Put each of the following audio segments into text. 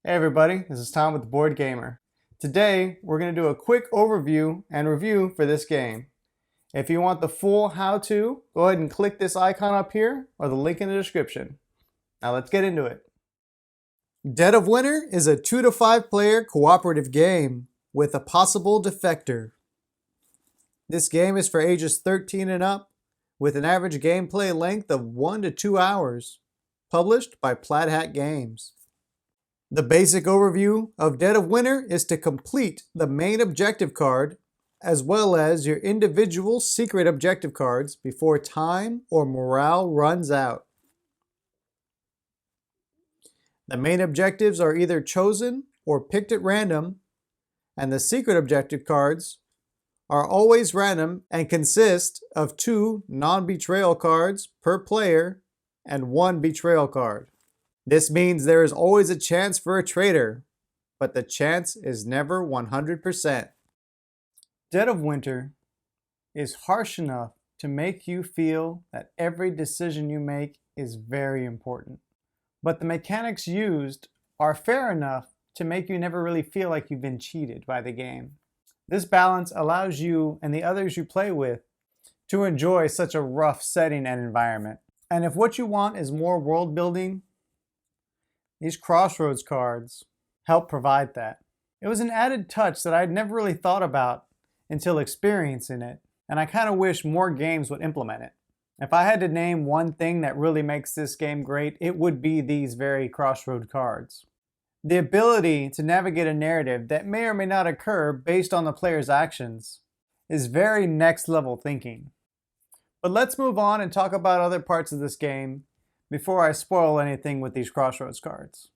Hey everybody, this is Tom with the Board Gamer. Today we're going to do a quick overview and review for this game. If you want the full how-to, go ahead and click this icon up here or the link in the description. Now let's get into it. Dead of Winter is a 2 to 5 player cooperative game with a possible defector. This game is for ages 13 and up with an average gameplay length of 1 to 2 hours, published by Plaid Hat Games. The basic overview of Dead of Winter is to complete the main objective card as well as your individual secret objective cards before time or morale runs out. The main objectives are either chosen or picked at random, and the secret objective cards are always random and consist of 2 non-betrayal cards per player and 1 betrayal card. This means there is always a chance for a traitor, but the chance is never 100%. Dead of Winter is harsh enough to make you feel that every decision you make is very important. But the mechanics used are fair enough to make you never really feel like you've been cheated by the game. This balance allows you and the others you play with to enjoy such a rough setting and environment. And if what you want is more world building, these Crossroads cards help provide that. It was an added touch that I'd never really thought about until experiencing it, and I kind of wish more games would implement it. If I had to name one thing that really makes this game great, it would be these very Crossroad cards. The ability to navigate a narrative that may or may not occur based on the player's actions is very next level thinking. But let's move on and talk about other parts of this game before I spoil anything with these Crossroads cards.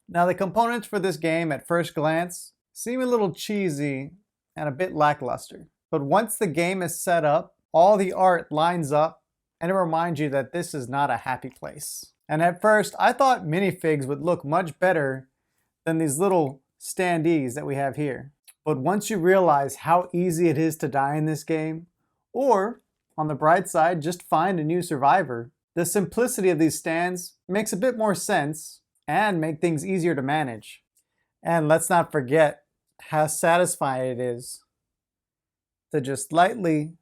Now, the components for this game at first glance seem a little cheesy and a bit lackluster. But once the game is set up, all the art lines up and it reminds you that this is not a happy place. And at first, I thought minifigs would look much better than these little standees that we have here. But once you realize how easy it is to die in this game, or on the bright side, just find a new survivor, the simplicity of these stands makes a bit more sense and make things easier to manage. And let's not forget how satisfying it is to just lightly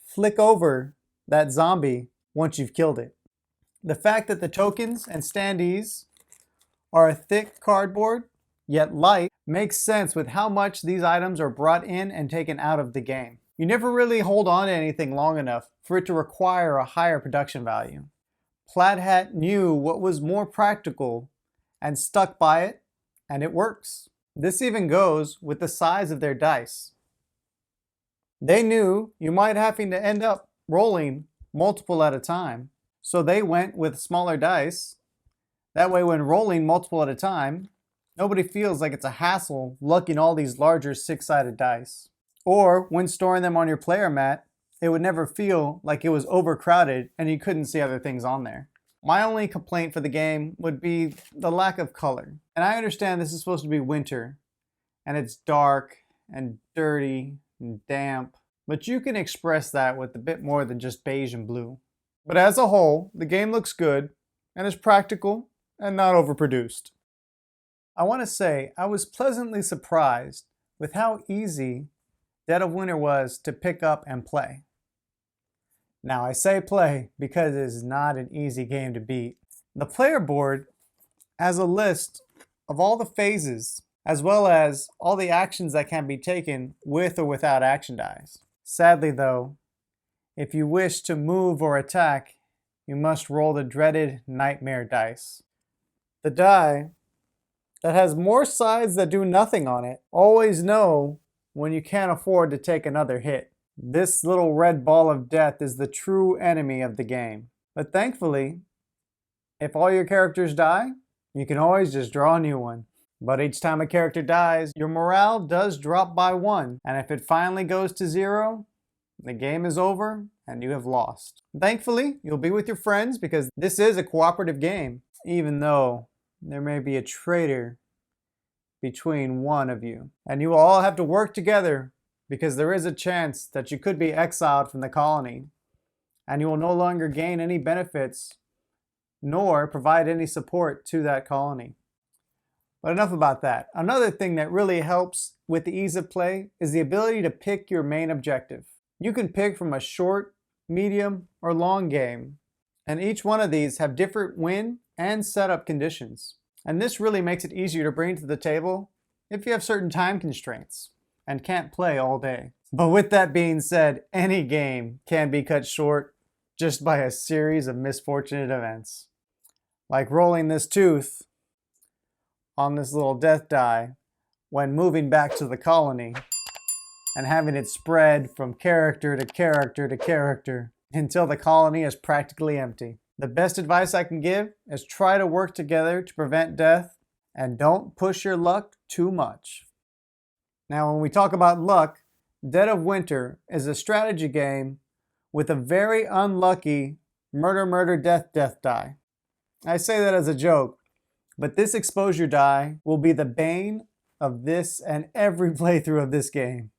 flick over that zombie once you've killed it. The fact that the tokens and standees are a thick cardboard, yet light, makes sense with how much these items are brought in and taken out of the game. You never really hold on to anything long enough for it to require a higher production value. Plaid Hat knew what was more practical and stuck by it, and it works. This even goes with the size of their dice. They knew you might having to end up rolling multiple at a time, so they went with smaller dice. That way when rolling multiple at a time, nobody feels like it's a hassle lugging all these larger 6-sided dice. Or when storing them on your player mat, it would never feel like it was overcrowded and you couldn't see other things on there. My only complaint for the game would be the lack of color. And I understand this is supposed to be winter, and it's dark and dirty and damp, but you can express that with a bit more than just beige and blue. But as a whole, the game looks good and is practical and not overproduced. I want to say I was pleasantly surprised with how easy Dead of Winter was to pick up and play. Now I say play because it is not an easy game to beat. The player board has a list of all the phases as well as all the actions that can be taken with or without action dice. Sadly though, if you wish to move or attack, you must roll the dreaded nightmare dice. The die that has more sides that do nothing on it always know when you can't afford to take another hit. This little red ball of death is the true enemy of the game. But thankfully, If all your characters die, you can always just draw a new one. But each time a character dies, your morale does drop by 1, and if it finally goes to 0, the game is over and you have lost. Thankfully, you'll be with your friends because this is a cooperative game, even though there may be a traitor between one of you. And you will all have to work together because there is a chance that you could be exiled from the colony and you will no longer gain any benefits nor provide any support to that colony. But enough about that. Another thing that really helps with the ease of play is the ability to pick your main objective. You can pick from a short, medium, or long game, and each one of these have different win and setup conditions. And this really makes it easier to bring to the table if you have certain time constraints and can't play all day. But with that being said, any game can be cut short just by a series of misfortunate events. Like rolling this tooth on this little death die when moving back to the colony and having it spread from character to character to character until the colony is practically empty. The best advice I can give is try to work together to prevent death and don't push your luck too much. Now, when we talk about luck, Dead of Winter is a strategy game with a very unlucky murder death die. I say that as a joke, but this exposure die will be the bane of this and every playthrough of this game.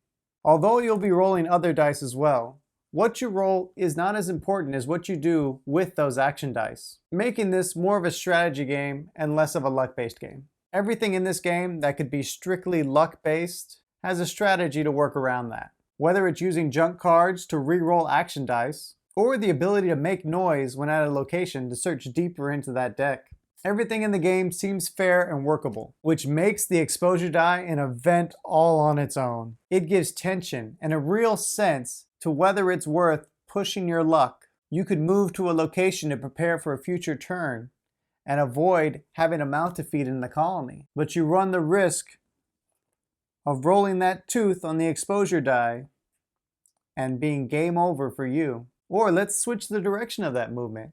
Although you'll be rolling other dice as well, what you roll is not as important as what you do with those action dice, making this more of a strategy game and less of a luck-based game. Everything in this game that could be strictly luck-based has a strategy to work around that. Whether it's using junk cards to re-roll action dice, or the ability to make noise when at a location to search deeper into that deck. Everything in the game seems fair and workable, which makes the exposure die an event all on its own. It gives tension and a real sense to whether it's worth pushing your luck. You could move to a location to prepare for a future turn and avoid having a mouth to feed in the colony. But you run the risk of rolling that tooth on the exposure die and being game over for you. Or let's switch the direction of that movement.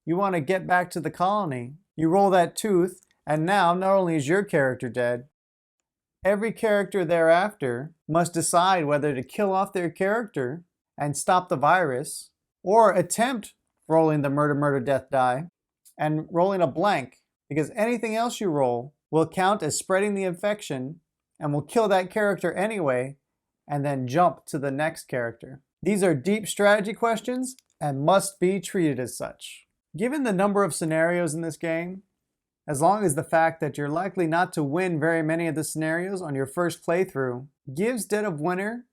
You want to get back to the colony. You roll that tooth, and now not only is your character dead, every character thereafter must decide whether to kill off their character and stop the virus, or attempt rolling the murder death die and rolling a blank, because anything else you roll will count as spreading the infection and will kill that character anyway, and then jump to the next character. These are deep strategy questions and must be treated as such. Given the number of scenarios in this game, as long as the fact that you're likely not to win very many of the scenarios on your first playthrough, gives Dead of Winter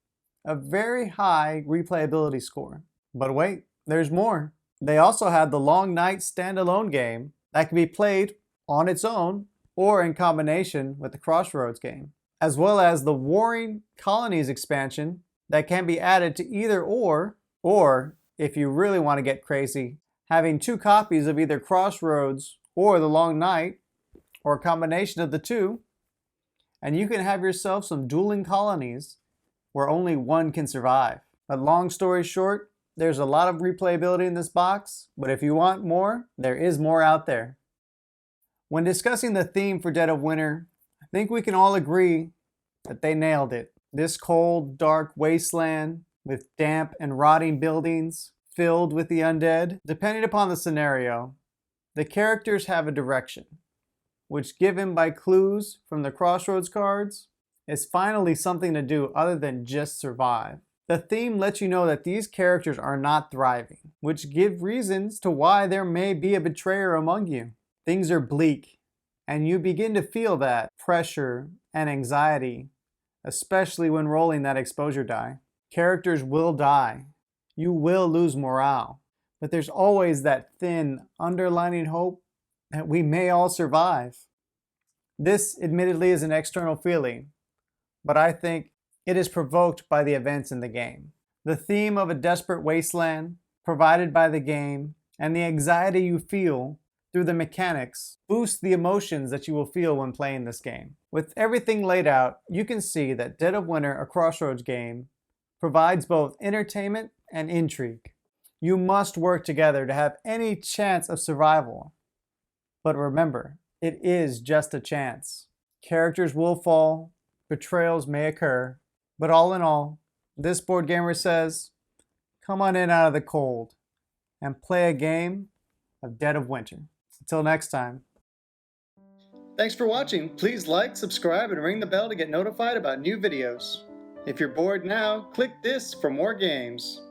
a very high replayability score. But wait, there's more. They also have the Long Night standalone game that can be played on its own or in combination with the Crossroads game, as well as the Warring Colonies expansion that can be added to either or if you really want to get crazy, having 2 copies of either Crossroads or the Long Night, or a combination of the two, and you can have yourself some dueling colonies where only one can survive. But long story short, there's a lot of replayability in this box, but if you want more, there is more out there. When discussing the theme for Dead of Winter, I think we can all agree that they nailed it. This cold, dark wasteland with damp and rotting buildings filled with the undead. Depending upon the scenario, the characters have a direction, which given by clues from the Crossroads cards, is finally something to do other than just survive. The theme lets you know that these characters are not thriving, which give reasons to why there may be a betrayer among you. Things are bleak, and you begin to feel that pressure and anxiety, especially when rolling that exposure die. Characters will die. You will lose morale. But there's always that thin, underlining hope that we may all survive. This, admittedly, is an external feeling, but I think it is provoked by the events in the game. The theme of a desperate wasteland provided by the game and the anxiety you feel through the mechanics boost the emotions that you will feel when playing this game. With everything laid out, you can see that Dead of Winter, a Crossroads game, provides both entertainment and intrigue. You must work together to have any chance of survival. But remember, it is just a chance. Characters will fall, betrayals may occur, but all in all, this board gamer says, come on in out of the cold and play a game of Dead of Winter. Until next time. Thanks for watching. Please like, subscribe, and ring the bell to get notified about new videos. If you're bored now, click this for more games.